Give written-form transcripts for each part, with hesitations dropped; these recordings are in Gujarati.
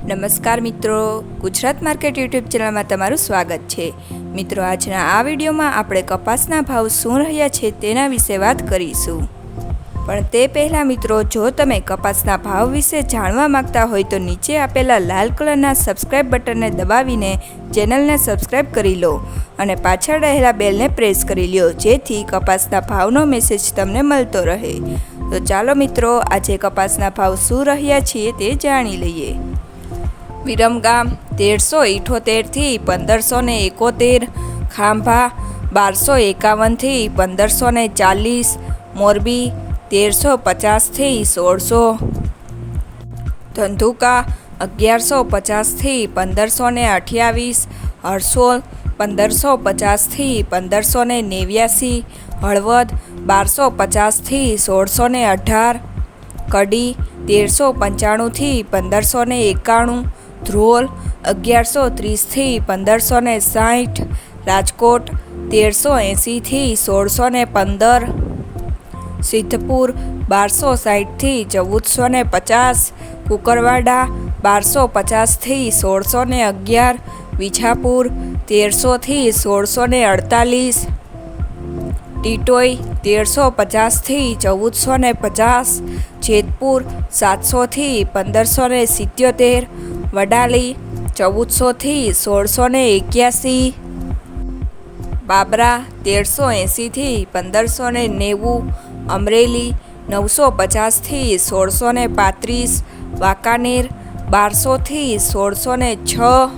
નમસ્કાર મિત્રો, ગુજરાત માર્કેટ યુટ્યુબ ચેનલમાં તમારું સ્વાગત છે। મિત્રો, આજના આ વિડીયોમાં આપણે કપાસના ભાવ શું રહ્યા છે તેના વિશે વાત કરીશું। પણ તે પહેલાં મિત્રો, જો તમે કપાસના ભાવ વિશે જાણવા માંગતા હોય તો નીચે આપેલા લાલ કલરના સબસ્ક્રાઇબ બટનને દબાવીને ચેનલને સબસ્ક્રાઇબ કરી લો અને પાછળ રહેલા બેલને પ્રેસ કરી લો, જેથી કપાસના ભાવનો મેસેજ તમને મળતો રહે। તો ચાલો મિત્રો, આજે કપાસના ભાવ શું રહ્યા છે તે જાણી લઈએ। વિરમગામ 1378 થી 1571, ખાંભા 1251 થી 1540, મોરબી 1350 થી 1600, ધંધુકા 1150 થી 1528, હરસોલ 1550 થી 1589, હળવદ 1250 થી 1618, કડી 1395 થી 1591, ધ્રોલ 1130 થી 1560, રાજકોટ 1380 થી 1615, સિદ્ધપુર 1260 થી 1450, કુકરવાડા 1250 થી 1611, વિજાપુર 1300 થી 1648, ટીટોઈ 1350 થી 1450, જેતપુર 700 થી 1577, વડાલી 1400 થી 1681, બાબરા 1380 થી 1590, અમરેલી 950 થી 1635, વાંકાનેર 1200 થી 1606,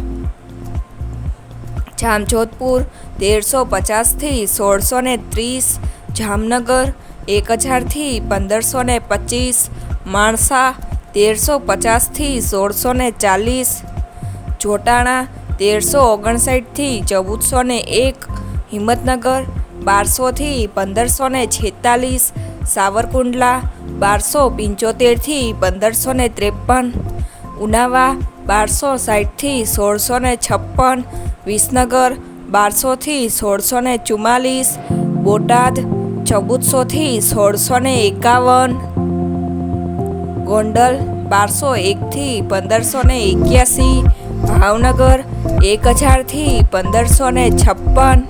જામજોધપુર 1350 થી 1630, જામનગર 1000 થી 1525, માણસા 1350 થી 1640, જોટાણા 1359 થી 1401, હિંમતનગર 1200 થી 1546, સાવરકુંડલા 1275 થી 1553, ઉનાવા 1260 થી 1656, વિસનગર 1200 થી 1644, બોટાદ 1400 થી 1651, ગોંડલ 1201 થી 1581, ભાવનગર 1000 થી 1556,